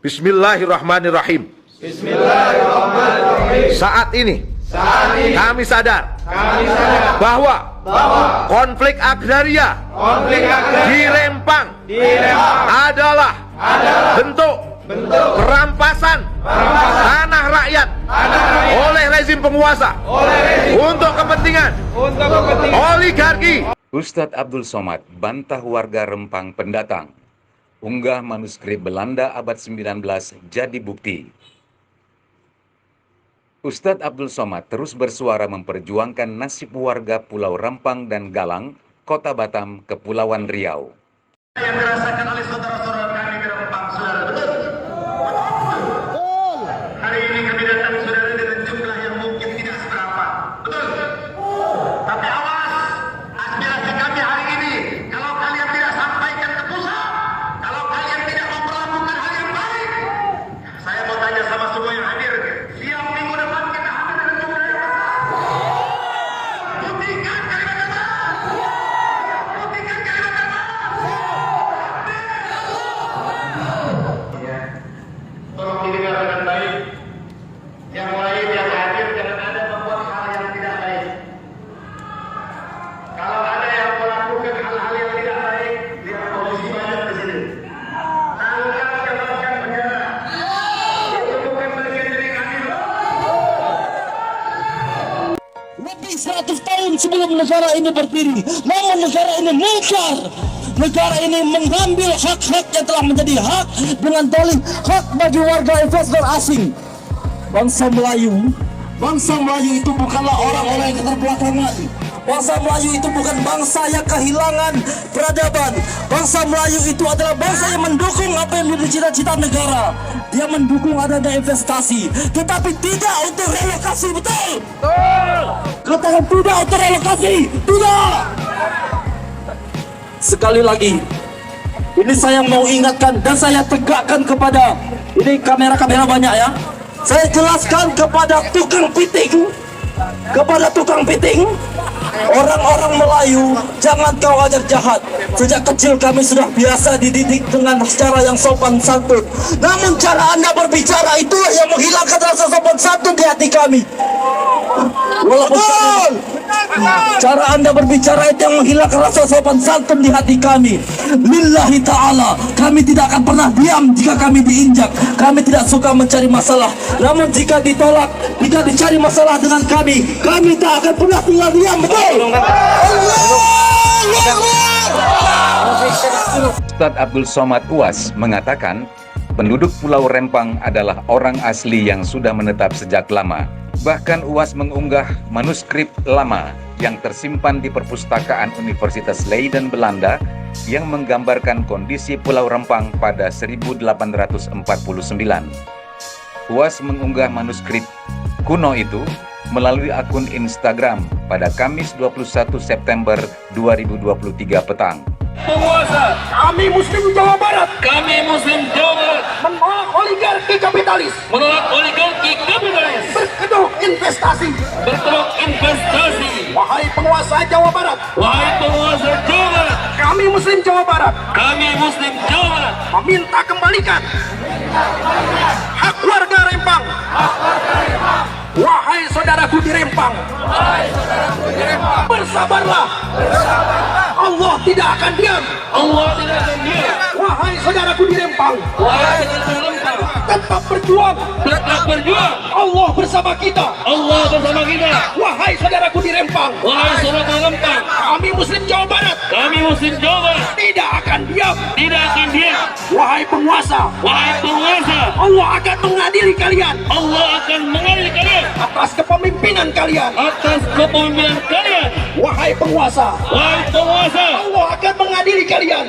Bismillahirrahmanirrahim. Saat ini kami sadar bahwa konflik agraria di Rempang adalah bentuk perampasan tanah rakyat oleh rezim penguasa untuk kepentingan oligarki. Ustadz Abdul Somad bantah warga Rempang pendatang. Unggah manuskrip Belanda abad 19 jadi bukti. Ustadz Abdul Somad terus bersuara memperjuangkan nasib warga Pulau Rempang dan Galang, Kota Batam, Kepulauan Riau. Yang dirasakan oleh saudara-saudara kami di Rempang, saudara, betul? Betul. Hari ini kami datang, saudara, dengan jumlah yang mungkin tidak seberapa, betul? Tapi awas, aspirasi kami hari ini, kalau kalian tidak sampaikan ke pusat, kalau kalian tidak memperlakukan hal yang baik, saya mau tanya sama semua yang hadir, siap minggu depan kita hadir dengan jumlah yang besar. Buktikan kalimat besar. Buktikan kalimat besar. Tolong didengar dengan baik. Yang lain yang hadir jangan ada membuat hal yang tidak baik. Kalau ada yang melakukan hal-hal yang tidak baik, lihat polisi banyak di sini. Tangkap, jalankan penjara. Itu bukan bagian dari kami. Lebih 100 tahun sebelum negara ini berdiri, namun negara ini mungkar. Negara ini mengambil hak-hak yang telah menjadi hak dengan dalih hak bagi warga investor asing. Bangsa Melayu itu bukanlah orang-orang yang keterbelakangan. Bangsa Melayu itu bukan bangsa yang kehilangan peradaban. Bangsa Melayu itu adalah bangsa yang mendukung apa yang menjadi cita-cita negara. Dia mendukung adanya investasi, tetapi tidak untuk relokasi, betul? Katakan tidak untuk relokasi, tidak. Sekali lagi, ini saya mau ingatkan dan saya tegakkan kepada, ini kamera-kamera banyak ya. Saya jelaskan kepada tukang piting, orang-orang Melayu, jangan kau ajar jahat. Sejak kecil kami sudah biasa dididik dengan cara yang sopan santun. Namun cara Anda berbicara itulah yang menghilangkan rasa sopan santun di hati kami. Walaupun cara Anda berbicara itu yang menghilangkan rasa sopan santun di hati kami. Lillahi ta'ala, kami tidak akan pernah diam jika kami diinjak. Kami tidak suka mencari masalah. Namun jika ditolak, jika dicari masalah dengan kami tak akan pernah tinggal diam, betul? Ustadz Abdul Somad UAS mengatakan, penduduk Pulau Rempang adalah orang asli yang sudah menetap sejak lama. Bahkan UAS mengunggah manuskrip lama yang tersimpan di perpustakaan Universitas Leiden Belanda yang menggambarkan kondisi Pulau Rempang pada 1849. UAS mengunggah manuskrip kuno itu melalui akun Instagram pada Kamis 21 September 2023 petang. Penguasa, kami Muslim Jawa Barat. Menolak oligarki kapitalis. Berkedok investasi. Wahai penguasa Jawa Barat. Kami Muslim Jawa Barat. Meminta kembalikan hak warga Rempang. Wahai saudaraku di Rempang. Bersabarlah. Allah tidak akan diam. Wahai saudaraku di Rempang. Tetap berjuang. Allah bersama kita. Wahai saudaraku di Rempang. Kami Muslim Jawa Barat. Tidak akan diam. Wahai penguasa. Allah akan mengadili kalian. Atas kepemimpinan kalian. Wahai penguasa. Allah akan mengadili kalian.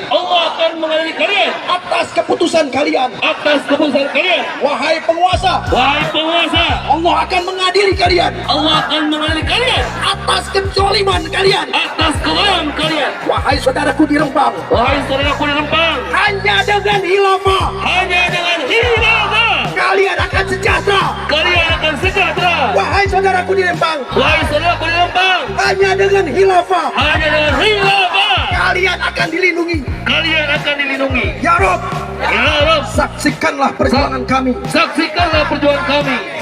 Atas keputusan kalian. Wahai penguasa. Allah akan mengadili kalian. Atas kezaliman kalian. Wahai saudaraku di Rempang. Hanya dengan khilafah kalian akan sejahtera. Wahai saudaraku di Rempang. Hanya dengan khilafah kalian akan dilindungi. Ya Rob, Ya Rob, Saksikanlah perjuangan kami. saksikanlah perjuangan kami.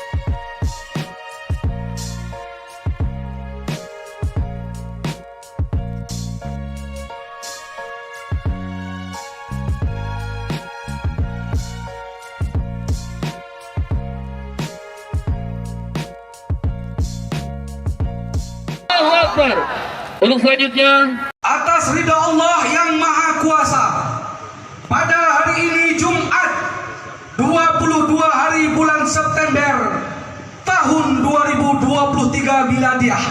Allahu Akbar. Untuk selanjutnya, Atas ridha Allah yang Maha Kuasa, pada hari ini Jumat 22 hari bulan September tahun 2023 miladiah,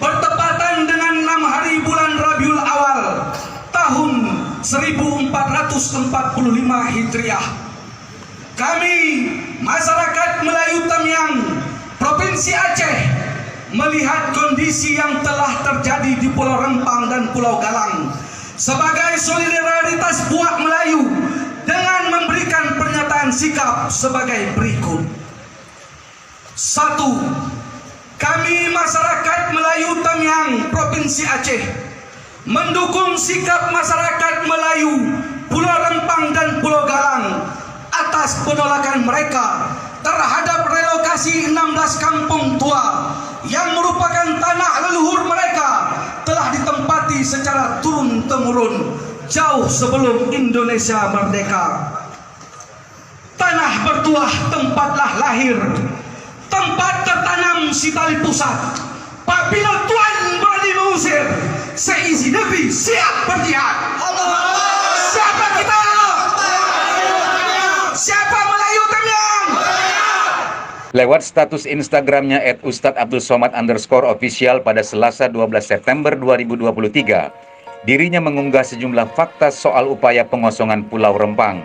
bertepatan dengan 6 hari bulan Rabiul Awal tahun 1445 Hijriah, kami masyarakat Melayu Tamyang Provinsi Aceh melihat kondisi yang telah terjadi di Pulau Rempang dan Pulau Galang sebagai solidaritas buat Melayu dengan memberikan pernyataan sikap sebagai berikut. 1. Kami masyarakat Melayu Tamyang Provinsi Aceh mendukung sikap masyarakat Melayu Pulau Rempang dan Pulau Galang atas penolakan mereka terhadap relokasi 16 kampung tua yang merupakan tanah leluhur mereka telah ditempati secara turun-temurun jauh sebelum Indonesia merdeka. Tanah bertuah tempatlah lahir, tempat tertanam si tali pusat. Apabila Tuhan berani mengusir, seisi negeri siap berjihad. Siapa kita? Siapa Melayu Tamyang? Lewat status Instagramnya @ustadzabdulsomad_official pada Selasa 12 September 2023, dirinya mengunggah sejumlah fakta soal upaya pengosongan Pulau Rempang.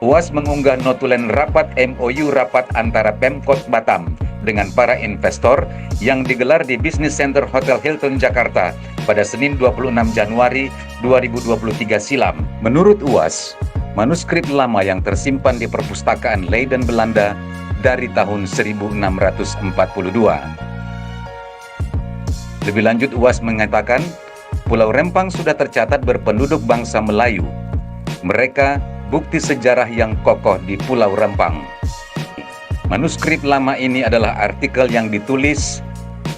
UAS mengunggah notulen rapat MOU rapat antara Pemkot Batam dengan para investor yang digelar di Business Center Hotel Hilton Jakarta pada Senin 26 Januari 2023 silam. Menurut UAS, manuskrip lama yang tersimpan di perpustakaan Leiden Belanda dari tahun 1642. Lebih lanjut, UAS mengatakan Pulau Rempang sudah tercatat berpenduduk bangsa Melayu. Mereka bukti sejarah yang kokoh di Pulau Rempang. Manuskrip lama ini adalah artikel yang ditulis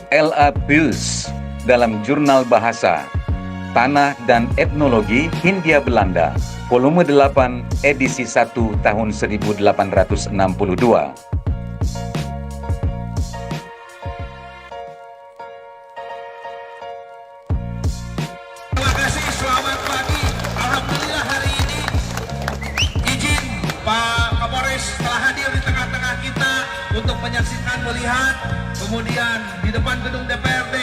L.A. Pius dalam jurnal bahasa, Tanah dan Etnologi Hindia Belanda, volume 8, edisi 1 tahun 1862. Terima kasih, selamat pagi. Alhamdulillah hari ini izin Pak Kapolres telah hadir di tengah-tengah kita untuk menyaksikan, melihat, kemudian di depan gedung DPRD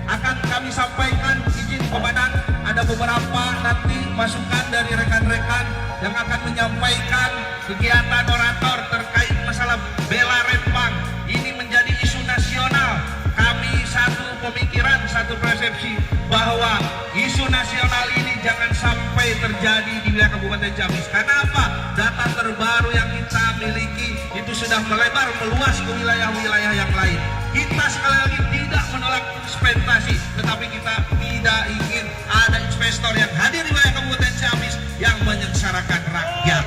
akan kami sampaikan izin komandan. Ada beberapa nanti masukan dari rekan-rekan yang akan menyampaikan kegiatan orator terkait masalah bela Rempang. Ini menjadi isu nasional. Kami satu pemikiran, satu persepsi bahwa isu nasional ini jangan sampai terjadi di wilayah Kabupaten Ciamis. Karena apa? Data terbaru yang kita miliki itu sudah melebar meluas ke wilayah-wilayah yang lain. Kita sekali lagi tidak menolak investasi, tetapi kita tidak ingin ada investor yang hadir di wilayah Kabupaten Ciamis yang menyengsarakan rakyat.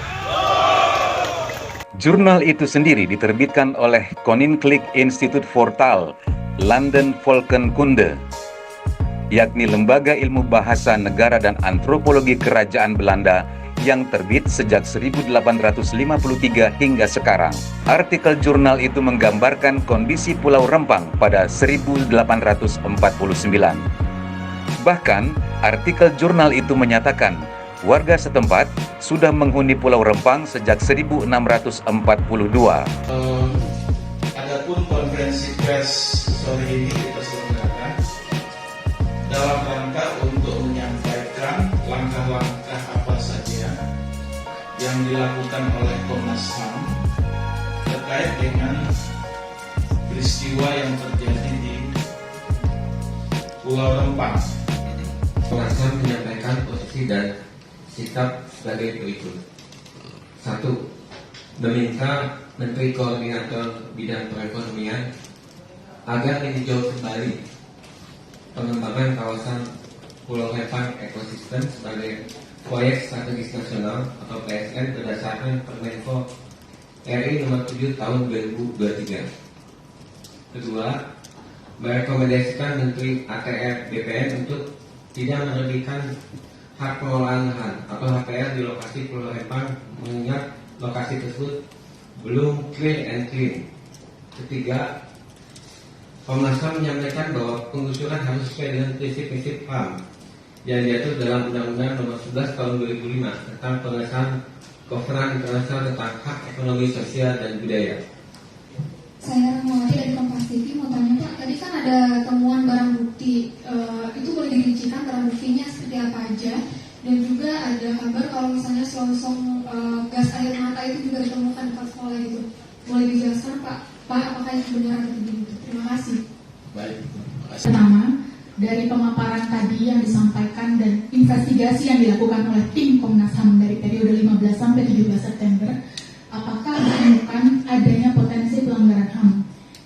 Jurnal itu sendiri diterbitkan oleh Koninklijk Instituut voor Taal, London Volkenkunde, yakni lembaga ilmu bahasa negara dan antropologi kerajaan Belanda yang terbit sejak 1853 hingga sekarang. Artikel jurnal itu menggambarkan kondisi Pulau Rempang pada 1849. Bahkan, artikel jurnal itu menyatakan warga setempat sudah menghuni Pulau Rempang sejak 1642. Adapun konferensi pers sore ini kita selenggarakan dalam rangka untuk menyampaikan langkah-langkah apa saja yang dilakukan oleh Komnas HAM terkait dengan peristiwa yang terjadi di Pulau Rempang. Komnas HAM menyampaikan posisi dan sikap sebagai berikut. 1. Meminta Menteri Koordinator Bidang Perekonomian agar meninjau kembali pengembangan kawasan Pulau Rempang ekosistem sebagai Proyek Strategis Nasional atau PSN berdasarkan Permenko RI nomor 7 tahun 2023. Kedua, merekomendasikan Menteri ATR BPN untuk tidak menerbitkan hak pengelolaan lahan atau HPL di lokasi Pulau Rempang mengingat lokasi tersebut belum clear and clean. Ketiga, Komnas HAM menyampaikan bahwa penggusuran harus sesuai dengan prinsip-prinsip HAM yang diatur dalam Undang-Undang Nomor 11 Tahun 2005 tentang pengesahan Kovenant Internasional tentang Hak Ekonomi, Sosial, dan Budaya. Saya Rahmawati dari Kompas TV mau tanya Pak, tadi kan ada temuan barang bukti, itu boleh dirincikan barang buktinya seperti apa aja, dan juga ada kabar kalau misalnya selongsong gas air mata itu juga ditemukan di sekolah gitu. Boleh dijelaskan Pak apakah itu benar atau begitu? Terima kasih. Baik, terima kasih. Pertama, dari pemaparan tadi yang disampaikan dan investigasi yang dilakukan oleh tim Komnas HAM dari periode 15 sampai 17 September, apakah menemukan adanya potensi pelanggaran HAM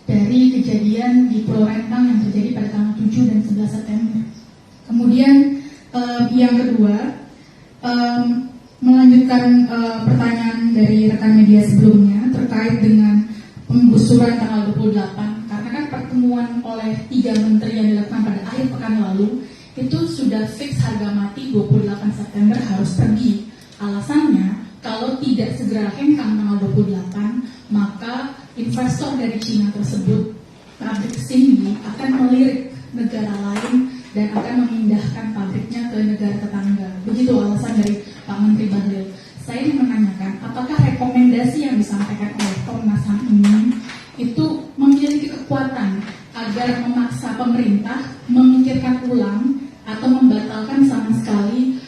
dari kejadian di Pulau Rempang yang terjadi pada tanggal 7 dan 11 September. Kemudian yang kedua, melanjutkan pertanyaan dari rekan media sebelumnya terkait dengan penggusuran tanggal 28, karena kan pertemuan oleh 3 menteri yang dilakukan pada akhir pekan lalu itu sudah fix harga mati 28 September harus pergi. Alasannya, kalau tidak segera hengkang tanggal 28, maka investor dari Cina tersebut pabrik sini akan melirik negara lain dan akan memindahkan pabriknya ke negara tetangga. Begitu alasan dari Pak Menteri Bahlil. Saya ingin menanyakan, apakah rekomendasi yang disampaikan oleh Komnas HAM ini itu memiliki kekuatan agar memaksa pemerintah memikirkan ulang atau membatalkan sama sekali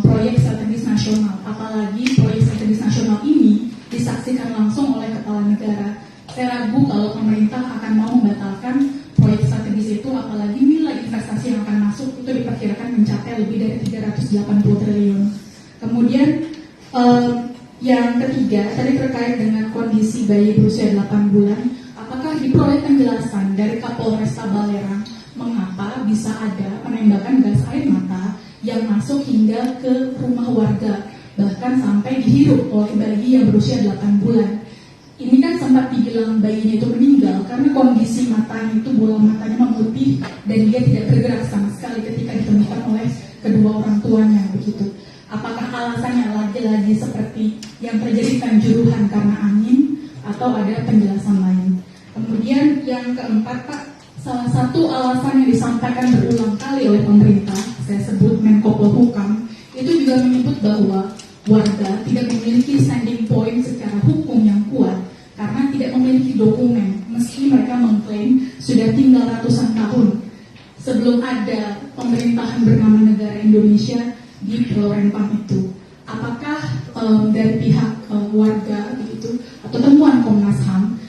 proyek strategis nasional, apalagi proyek strategis nasional ini disaksikan langsung oleh kepala negara. Saya ragu kalau pemerintah akan mau membatalkan proyek strategis itu, apalagi nilai investasi yang akan masuk itu diperkirakan mencapai lebih dari 380 triliun. Kemudian yang ketiga, tadi terkait dengan kondisi bayi berusia 8 bulan, apakah di proyek penjelasan dari Kapolresta Balerang mengapa bisa ada penembakan gas air mata yang masuk hingga ke rumah warga, bahkan sampai dihirup oleh bayi yang berusia 8 bulan. Ini kan sempat dibilang bayinya itu meninggal karena kondisi matanya itu, bola matanya memutih dan dia tidak bergerak sama sekali ketika ditemukan oleh kedua orang tuanya begitu. Apakah alasannya lagi-lagi seperti yang terjadi kanjuruhan karena angin atau ada penjelasan lain? Kemudian yang keempat Pak, salah satu alasan yang disampaikan berulang kali oleh pemerintah, saya sebut Menko Polhukam, itu juga menyebut bahwa warga tidak memiliki standing point secara hukum yang kuat karena tidak memiliki dokumen, meski mereka mengklaim sudah tinggal ratusan tahun sebelum ada pemerintahan bernama negara Indonesia di Pulau Rempang itu. Apakah dari pihak warga begitu atau temuan Komnas HAM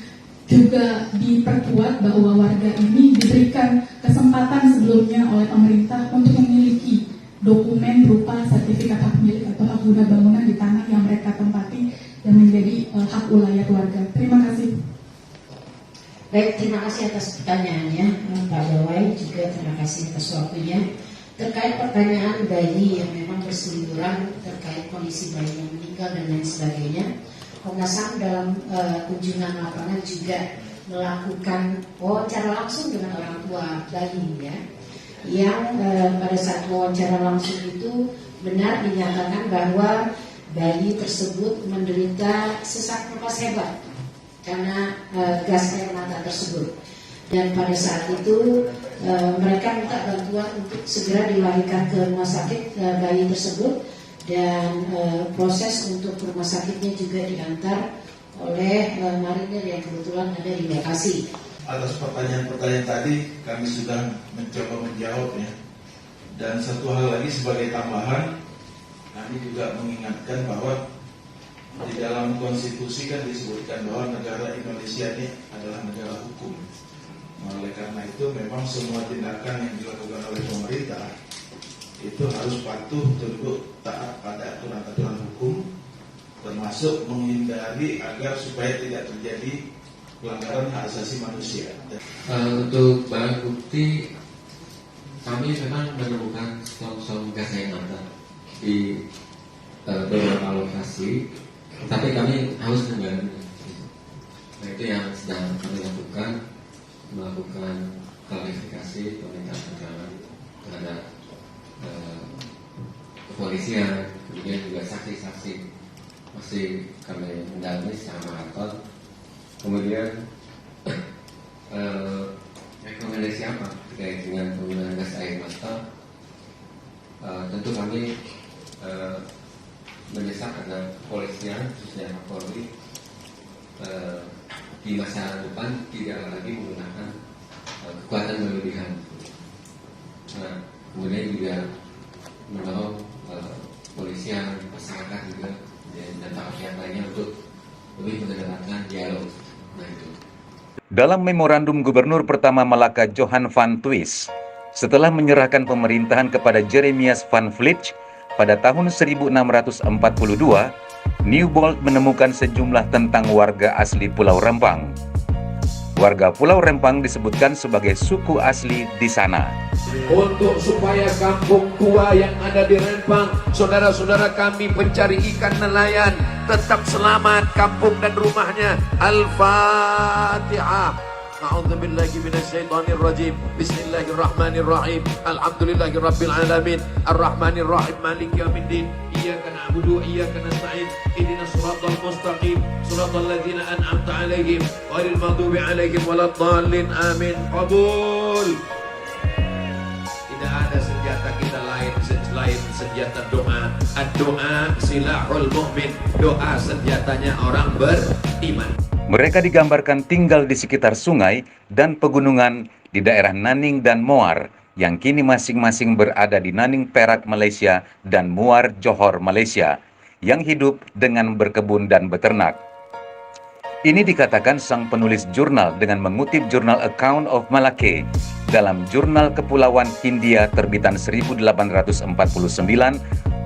juga diperkuat bahwa warga ini diberikan kesempatan sebelumnya oleh pemerintah untuk memiliki dokumen berupa sertifikat hak milik atau hak guna bangunan di tanah yang mereka tempati yang menjadi hak ulayat warga. Terima kasih. Baik, terima kasih atas pertanyaannya Pak Dawai, juga terima kasih atas waktunya. Terkait pertanyaan bayi yang memang berseliweran terkait kondisi bayi yang meninggal dan lain sebagainya, Komnas HAM dalam kunjungan lapangan juga melakukan wawancara langsung dengan orang tua bayi ya, yang pada saat wawancara langsung itu benar dinyatakan bahwa bayi tersebut menderita sesak napas hebat karena gas air mata tersebut. Dan pada saat itu mereka minta bantuan untuk segera dilarikan ke rumah sakit bayi tersebut, dan proses untuk ke rumah sakitnya juga diantar oleh marinir yang kebetulan ada di lokasi. Atas pertanyaan-pertanyaan tadi kami sudah mencoba menjawabnya. Dan satu hal lagi sebagai tambahan, kami juga mengingatkan bahwa di dalam konstitusi kan disebutkan bahwa negara Indonesia ini adalah negara hukum. Oleh karena itu memang semua tindakan yang dilakukan oleh pemerintah itu harus patuh, tunduk, taat pada aturan-aturan hukum, termasuk menghindari agar supaya tidak terjadi pelanggaran hak asasi manusia. Untuk barang bukti, kami memang menemukan selongsong gas air mata di beberapa lokasi, tapi kami harus mengganggu. Nah, itu yang sedang kami lakukan, melakukan klarifikasi, permintaan keterangan terhadap kepolisian, kemudian juga saksi-saksi masih kami mendalami secara maraton. Kemudian rekomendasi apa terkait dengan penggunaan gas air mata? Tentu kami mendesak agar kepolisian khususnya Kapolri di masa depan tidak lagi menggunakan kekuatan berlebihan. Nah, kemudian juga mendorong kepolisian, masyarakat juga dan para pihak lainnya untuk lebih mengedepankan dialog. Nah, itu. Dalam memorandum Gubernur pertama Malaka Johan van Tuyes, setelah menyerahkan pemerintahan kepada Jeremias van Vliet pada tahun 1642, Nieuwbold menemukan sejumlah tentang warga asli Pulau Rempang. Warga Pulau Rempang disebutkan sebagai suku asli di sana. Untuk supaya kampung tua yang ada di Rempang, saudara-saudara kami pencari ikan nelayan tetap selamat, kampung dan rumahnya. Al-Fatihah. A'udzubillahi minasyaitonir rajim. Bismillahirrahmanirrahim. Alhamdulillahi rabbil alamin. Arrahmanir rahim. Maliki yaumiddin. Iyyaka na'budu wa iyyaka nasta'in. Ihdinas siratal mustaqim. Siratal ladzina an'amta 'alaihim ghairil maghdubi 'alaihim waladdallin. Amin. Qabul. Tidak ada senjata kita lain selain senjata doa. Ad-doa silahul mu'min. Doa senjatanya orang beriman. Mereka digambarkan tinggal di sekitar sungai dan pegunungan di daerah Naning dan Muar yang kini masing-masing berada di Naning Perak, Malaysia dan Muar Johor, Malaysia, yang hidup dengan berkebun dan beternak. Ini dikatakan sang penulis jurnal dengan mengutip jurnal Account of Malacca dalam Jurnal Kepulauan Hindia terbitan 1849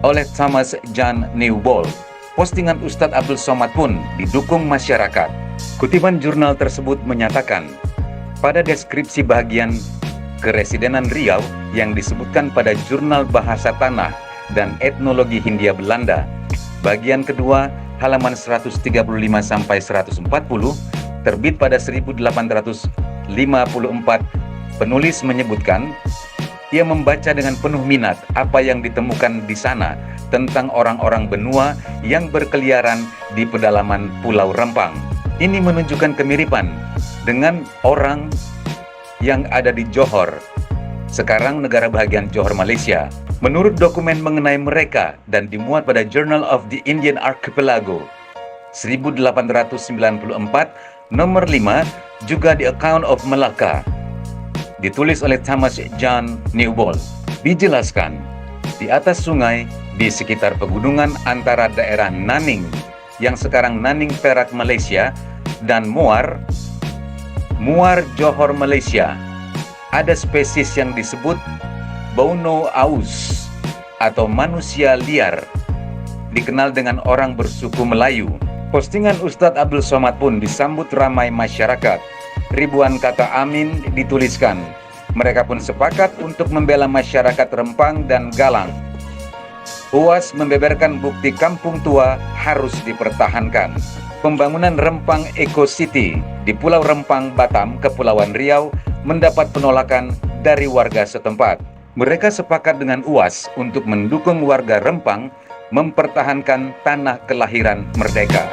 oleh Thomas John Nieuwbold. Postingan Ustadz Abdul Somad pun didukung masyarakat. Kutipan jurnal tersebut menyatakan, pada deskripsi bagian keresidenan Riau yang disebutkan pada Jurnal Bahasa Tanah dan Etnologi Hindia Belanda, bagian kedua halaman 135 sampai 140, terbit pada 1854, penulis menyebutkan ia membaca dengan penuh minat apa yang ditemukan di sana tentang orang-orang benua yang berkeliaran di pedalaman Pulau Rempang. Ini menunjukkan kemiripan dengan orang yang ada di Johor, sekarang negara bahagian Johor, Malaysia. Menurut dokumen mengenai mereka dan dimuat pada Journal of the Indian Archipelago 1894 nomor 5, juga di Account of Malacca ditulis oleh Thomas John Nieuwbold. Dijelaskan, di atas sungai di sekitar pegunungan antara daerah Naning yang sekarang Naning Perak, Malaysia dan Muar Johor, Malaysia, ada spesies yang disebut Bono Aus atau manusia liar, dikenal dengan orang bersuku Melayu. Postingan Ustadz Abdul Somad pun disambut ramai masyarakat. Ribuan kata amin dituliskan. Mereka pun sepakat untuk membela masyarakat Rempang dan Galang. UAS membeberkan bukti kampung tua harus dipertahankan. Pembangunan Rempang Eco City di Pulau Rempang, Batam, Kepulauan Riau mendapat penolakan dari warga setempat. Mereka sepakat dengan UAS untuk mendukung warga Rempang mempertahankan tanah kelahiran merdeka.